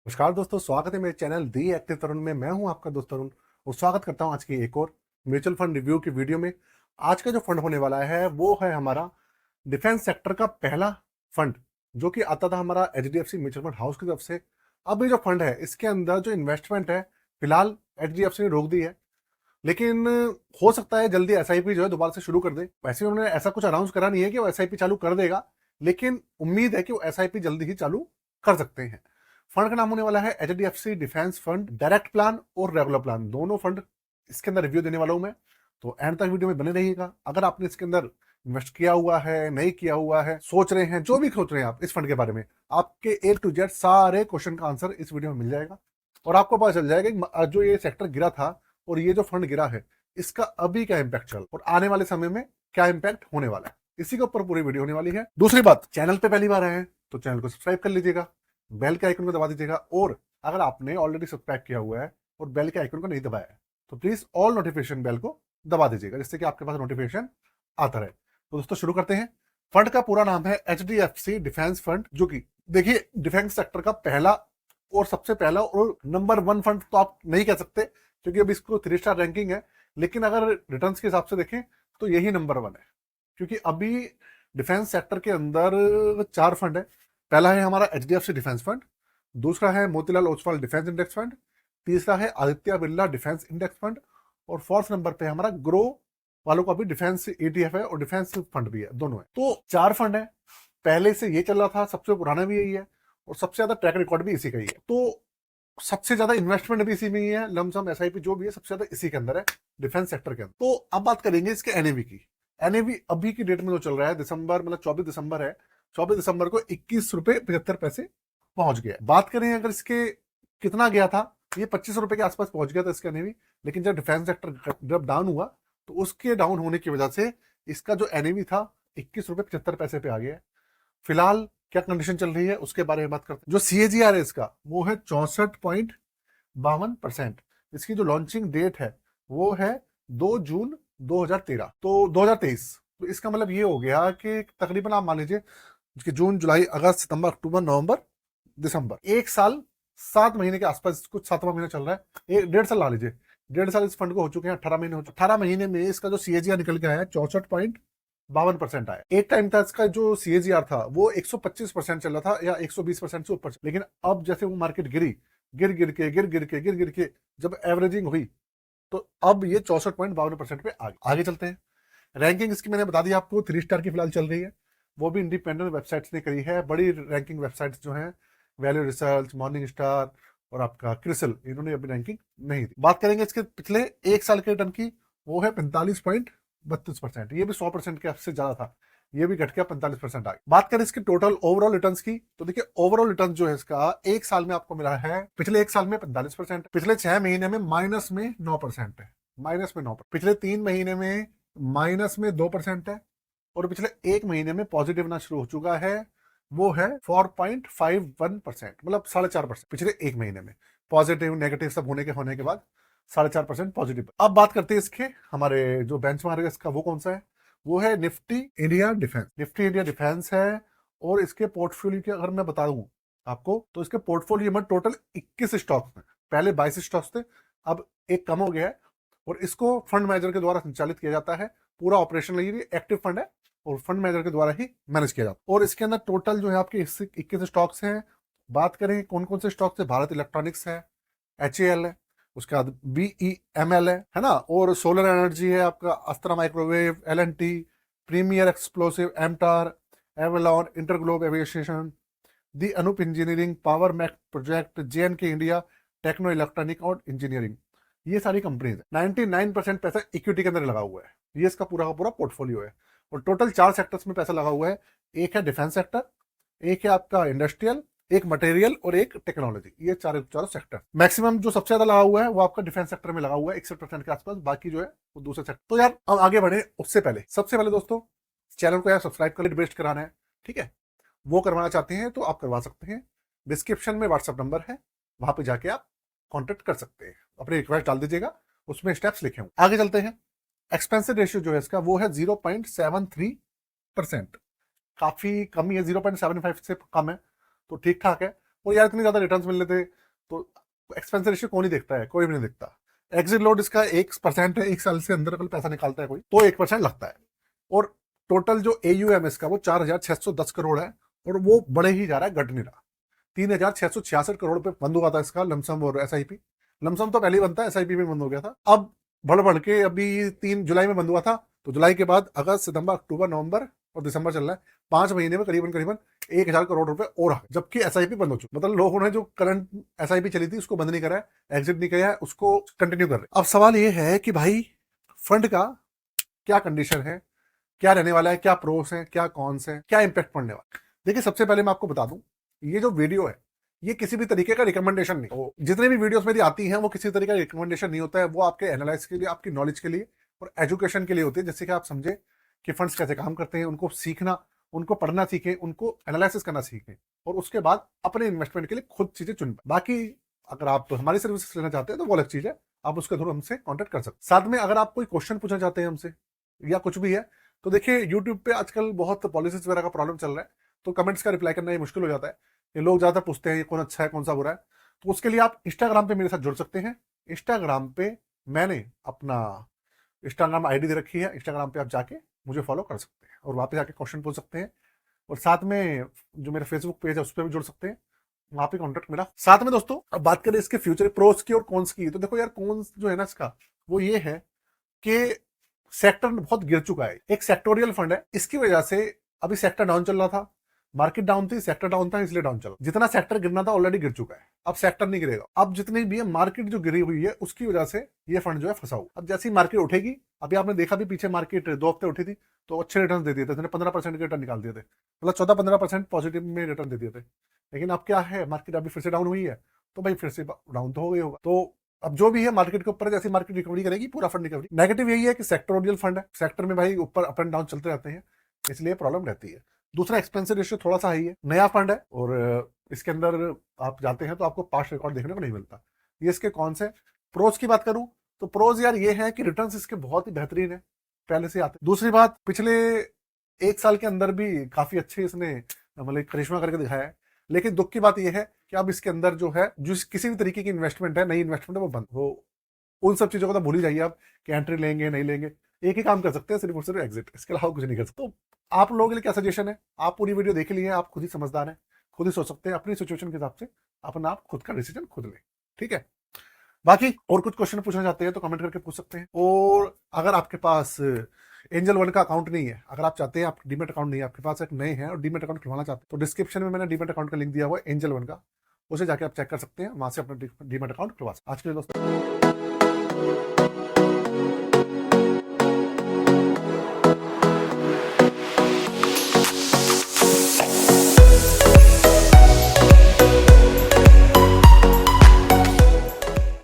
नमस्कार दोस्तों, स्वागत है मेरे चैनल दी एक्टिव तरुण में। मैं हूं आपका दोस्त तरुण और स्वागत करता हूं आज की एक और म्यूचुअल फंड रिव्यू की वीडियो में। आज का जो फंड होने वाला है वो है हमारा डिफेंस सेक्टर का पहला फंड, जो कि आता था हमारा एचडीएफसी म्यूचुअल फंड हाउस की तरफ से। अब ये जो फंड है इसके अंदर जो इन्वेस्टमेंट है फिलहाल एचडीएफसी ने रोक दी है, लेकिन हो सकता है जल्दी एसआईपी जो है दोबारा से शुरू कर दे। वैसे उन्होंने ऐसा कुछ अनाउंस करा नहीं है कि वो एसआईपी चालू कर देगा, लेकिन उम्मीद है कि वो एसआईपी जल्दी ही चालू कर सकते हैं। फंड का नाम होने वाला है HDFC defence fund. Direct plan और रेगुलर प्लान दोनों फंड इसके अंदर रिव्यू देने वाला हूं मैं, तो एंड तक वीडियो में बने रहिएगा। अगर आपने इसके अंदर इन्वेस्ट किया हुआ है, नहीं किया हुआ है, सोच रहे हैं, जो भी सोच रहे हैं आप इस फंड के बारे में, आपके ए टू जेड सारे क्वेश्चन का आंसर इस वीडियो में मिल जाएगा और आपको पता चल जाएगा कि जो ये सेक्टर गिरा था और ये जो फंड गिरा है इसका अभी क्या इंपैक्ट चल और आने वाले समय में क्या इंपैक्ट होने वाला है, इसी के ऊपर पूरी वीडियो होने वाली है। दूसरी बात, चैनल पे पहली बार आए हैं तो चैनल को सब्सक्राइब कर लीजिएगा, बेल के आइकन को दबा दीजिएगा, और अगर आपने ऑलरेडी सब्सक्राइब किया हुआ है और बेल के आइकन को नहीं दबाया है तो प्लीज ऑल नोटिफिकेशन बेल को दबा दीजिएगा, जिससे कि आपके पास नोटिफिकेशन आता रहे। तो दोस्तों शुरू करते हैं। फंड का पूरा नाम है एचडीएफसी डिफेंस फंड, जो कि देखिए डिफेंस सेक्टर का पहला और सबसे पहला और नंबर 1 फंड तो आप नहीं कह सकते क्योंकि अब इसको 3 स्टार रैंकिंग है, लेकिन अगर रिटर्न्स के हिसाब से देखें तो यही नंबर 1 है, क्योंकि अभी डिफेंस सेक्टर के अंदर 4 फंड है। पहला है हमारा एचडीएफसी डिफेंस फंड, दूसरा है Motilal Oswal defence index fund, तीसरा है Aditya Birla defence index fund, और फोर्थ नंबर पे हमारा ग्रो वालों का भी डिफेंस ईटीएफ है और डिफेंस फंड भी है, दोनों है। तो 4 फंड है, पहले से ये चल रहा था, सबसे पुराना भी यही है और सबसे ज्यादा ट्रैक रिकॉर्ड भी इसी का ही है। तो सबसे ज्यादा इन्वेस्टमेंट भी इसी में ही है, लमसम एसआईपी जो भी है सबसे ज्यादा इसी के अंदर है, डिफेंस सेक्टर के अंदर। तो अब बात करेंगे इसके एनएवी की। एनएवी अभी की डेट में जो चल रहा है, दिसंबर मतलब 24 दिसंबर है, 24 दिसंबर को 21 रुपए 75 पैसे पहुंच गया। बात करें अगर इसके कितना गया था, ये 25 रुपए के आसपास पहुंच गया था इसका एनएवी, लेकिन जब डिफेंस सेक्टर जब डाउन हुआ तो उसके डाउन होने की वजह से इसका जो एनएवी था 21 रुपए 75 पैसे पे आ गया। फिलहाल क्या कंडीशन चल रही है उसके बारे में बात करते हैं। जो सीएजीआर है इसका वो है 64.52%। इसकी जो लॉन्चिंग डेट है वो है 2 जून 2013, तो 2023। तो इसका मतलब ये हो गया कि तकरीबन आप मान लीजिए कि जून जुलाई अगस्त सितंबर अक्टूबर नवंबर दिसंबर, 1 साल 7 महीने के आसपास, कुछ 7वां महीना चल रहा है, 1.5 साल ला लीजिए। 1.5 साल इस फंड को हो चुके हैं, 18 महीने हो चुके। 18 महीने में इसका जो सीएजीआर निकल के आया है 64.52% आया। एक टाइम था इसका जो सीएजीआर था वो 125% चल रहा था या 120% से ऊपर, लेकिन अब जैसे वो मार्केट गिरी, गिर गिर के जब एवरेजिंग हुई तो अब ये 64.52% पे आगे चलते हैं। रैंकिंग इसकी मैंने बता दी आपको, 3 स्टार की फिलहाल चल रही है, वो भी इंडिपेंडेंट वेबसाइट्स ने करी है। बड़ी रैंकिंग वेबसाइट्स जो हैं, वैल्यू रिसर्च, मॉर्निंग स्टार और आपका क्रिसल, इन्होंने अभी रैंकिंग नहीं दी। बात करेंगे इसके पिछले 1 साल के रिटर्न की, वो है 45.32%। ये भी 100% के से ज्यादा था, ये भी घट के 45% आ गया। बात करें इसके टोटल ओवरऑल रिटर्न्स की, तो देखिए ओवरऑल रिटर्न जो है इसका 1 साल में आपको मिला है, पिछले 1 साल में 45%, पिछले 6 महीने में माइनस में 9% है, माइनस में 9%, पिछले 3 महीने में माइनस में 2% है, और पिछले 1 महीने में पॉजिटिव आना शुरू हो चुका है, वो है 4.51%, मतलब 4.5%। पिछले 1 महीने में पॉजिटिव नेगेटिव सब होने के बाद 4.5% पॉजिटिव। अब बात करते हैं इसके हमारे जो बेंचमार्क है इसका, वो कौन सा है, वो है Nifty India defence. Nifty India defence है, और इसके पोर्टफोलियो की अगर मैं बता दूं आपको तो इसके पोर्टफोलियो में टोटल 21 स्टॉक्स हैं। पहले 22 स्टॉक्स थे, अब एक कम हो गया है, और इसको फंड मैनेजर के द्वारा संचालित किया जाता है। पूरा ऑपरेशन एक्टिव फंड है और फंड मैनेजर के द्वारा ही मैनेज किया जाता है। और इसके अंदर टोटल जो है आपके 21 स्टॉक्स हैं। बात करें कौन कौन से स्टॉक्स है, भारत इलेक्ट्रॉनिक्स है, HAL है, उसके बाद BEML है ना, और सोलर एनर्जी है आपका, Astra Microwave, L&T, Premier Explosive, MTAR, Avalon, InterGlobe Aviation, the Anup Engineering, Power Mech Project, JNK India, Techno Electronic और इंजीनियरिंग, ये सारी कंपनीज है। 99% पैसा इक्विटी के अंदर लगा हुआ है, ये इसका पूरा का पूरा पोर्टफोलियो है। और टोटल 4 सेक्टर्स में पैसा लगा हुआ है, एक है डिफेंस सेक्टर, एक है आपका इंडस्ट्रियल, एक मटेरियल और एक टेक्नोलॉजी। ये चारों सेक्टर, मैक्सिमम जो सबसे ज्यादा लगा हुआ है वो आपका डिफेंस सेक्टर में लगा हुआ है 61% के आसपास, बाकी जो है वो दूसरे सेक्टर। तो यार अब आगे बढ़े उससे पहले, सबसे पहले दोस्तों चैनल को यार सब्सक्राइब कर बेस्ट कराना है, ठीक है, वो करवाना चाहते हैं तो आप करवा सकते हैं। डिस्क्रिप्शन में व्हाट्सएप नंबर है, वहां पे जाके आप कॉन्टेक्ट कर सकते हैं, अपनी रिक्वेस्ट डाल दीजिएगा, उसमें स्टेप्स लिखे होंगे। आगे चलते हैं। एक्सपेंसिव रेशियो जो है इसका वो है 0.73%, काफी कम ही है, 0.75 से कम है, तो ठीक ठाक है। और यार इतनी ज्यादा रिटर्न मिल रहे थे, तो एक्सपेंस रेशियो कौन ही देखता है, कोई भी नहीं देखता। एग्जिट लोड इसका 1% है, 1 साल से अंदर अगर पैसा निकालता है कोई तो 1% लगता है। और टोटल जो AUM इसका वो 4,610 करोड़ है, और वो बढ़े ही जा रहा है, घट नहीं रहा। 3,666 करोड़ पे बंद हुआ था इसका लमसम और SIP। लमसम तो पहले ही बनता है, SIP में बंद हो गया था। अब बढ़ बढ़ के अभी 3 जुलाई में बंद हुआ था, तो जुलाई के बाद अगस्त, सितंबर, अक्टूबर, नवंबर और दिसंबर चल रहा है। 5 महीने में करीबन करीबन 1,000 करोड़ रुपए और आ गए, जबकि SIP बंद हो चुकी। मतलब लोगों ने जो करंट SIP चली थी उसको बंद नहीं करा है, एग्जिट नहीं किया है, उसको कंटिन्यू कर रहे हैं। अब सवाल ये है कि भाई फंड का क्या कंडीशन है, क्या रहने वाला है, क्या प्रोस है, क्या कॉन्स है, क्या इंपैक्ट पड़ने वाला है। देखिए सबसे पहले मैं आपको बता दूं, ये जो वीडियो है ये किसी भी तरीके का रिकमेंडेशन नहीं। तो जितने भी वीडियोस मेरी आती हैं वो किसी तरीके का रिकमेंडेशन नहीं होता है, वो आपके एनालिसिस के लिए, आपकी नॉलेज के लिए और एजुकेशन के लिए होती है, जिससे कि आप समझे कि फंड्स कैसे काम करते हैं, उनको सीखना, उनको पढ़ना सीखें, उनको एनालिसिस करना सीखें, और उसके बाद अपने इन्वेस्टमेंट के लिए खुद चीजें चुन पाए। बाकी अगर आप हमारी सर्विसेज लेना चाहते हैं तो वो अलग चीज है, आप उसके थ्रू हमसे कॉन्टेक्ट कर सकते हैं। साथ में अगर आप कोई क्वेश्चन पूछना चाहते हैं हमसे या कुछ भी है, तो देखिए यूट्यूब पे आजकल बहुत पॉलिसीज वगैरह का प्रॉब्लम चल रहा है, तो कमेंट्स का रिप्लाई करना ये मुश्किल हो जाता है। ये लोग ज्यादातर पूछते हैं ये कौन अच्छा है कौन सा बुरा है, तो उसके लिए आप इंस्टाग्राम पे मेरे साथ जुड़ सकते हैं। इंस्टाग्राम पे मैंने अपना इंस्टाग्राम ID दे रखी है, इंस्टाग्राम पे आप जाके मुझे फॉलो कर सकते हैं और वहां पे जाके क्वेश्चन पूछ सकते हैं। और साथ में जो मेरा फेसबुक पेज है उस पर भी जुड़ सकते हैं, वहां पे कॉन्टेक्ट मेरा। साथ में दोस्तों अब बात करें इसके फ्यूचर प्रोस की और कॉन्स की, तो देखो यार कॉन्स जो है ना इसका वो ये है कि सेक्टर बहुत गिर चुका है। एक सेक्टोरियल फंड है, इसकी वजह से अभी सेक्टर डाउन चल रहा था, मार्केट डाउन थी, सेक्टर डाउन था, इसलिए डाउन चला। जितना सेक्टर गिरना था ऑलरेडी गिर चुका है, अब सेक्टर नहीं गिरेगा। अब जितनी भी है मार्केट जो गिरी हुई है उसकी वजह से ये फंड जो है फंसा हुआ। अब जैसी मार्केट उठेगी, अभी आपने देखा भी पीछे मार्केट 2 हफ्ते उठी थी तो अच्छे रिटर्न दे दिए थे, 15% के रिटर्न निकाल दिए थे, मतलब 14-15% पॉजिटिव में रिटर्न दे दिए थे। लेकिन अब क्या है, मार्केट अभी फिर से डाउन हुई है, तो भाई फिर से डाउन तो हो गई होगा। तो अब जो भी है मार्केट के ऊपर, जैसी मार्केट रिकवरी करेगी पूरा फंड रिकवरी। नेगेटिव यही है कि सेक्टोरियल फंड है, सेक्टर में भाई ऊपर अप एंड डाउन चलते रहते हैं, इसलिए प्रॉब्लम रहती है। दूसरा एक्सपेंस रेशियो थोड़ा सा हाई है, नया फंड है, और इसके अंदर आप जाते हैं तो आपको पास्ट रिकॉर्ड देखने को नहीं मिलता। ये इसके कौन से प्रोज की बात करूं तो प्रोज यार ये है कि रिटर्न्स इसके बहुत ही बेहतरीन है, पहले से आते। दूसरी बात, पिछले 1 साल के अंदर भी काफी अच्छे इसने मतलब करिश्मा करके दिखाया है। लेकिन दुख की बात यह है कि अब इसके अंदर जो है, जो किसी भी तरीके की इन्वेस्टमेंट है, नई इन्वेस्टमेंट है, वो बंद हो। उन सब चीजों को तो भूल ही जाइए आप कि एंट्री लेंगे नहीं लेंगे, एक ही काम कर सकते हैं सिर्फ और सिर्फ एग्जिट, इसके अलावा कुछ नहीं कर सकते। तो आप लोगों के लिए क्या सजेशन है, आप पूरी वीडियो देख लिए, आप खुद ही समझदार हैं, खुद ही सोच सकते हैं अपनी सिचुएशन के हिसाब से, अपना आप खुद का डिसीजन खुद लें, ठीक है। बाकी और कुछ क्वेश्चन पूछना चाहते हैं तो कमेंट करके पूछ सकते हैं। और अगर आपके पास एंजल वन का अकाउंट नहीं है, अगर आप चाहते हैं, आप डीमेट अकाउंट नहीं है आपके पास, एक नए हैं और डीमेट अकाउंट खुलवाना चाहते हैं, तो डिस्क्रिप्शन में मैंने डीमेट अकाउंट का लिंक दिया हुआ है एंजल वन का, उसे जाके आप चेक कर सकते हैं, वहां से अपना डीमेट अकाउंट खुलवा सकते हैं। आज के लिए दोस्तों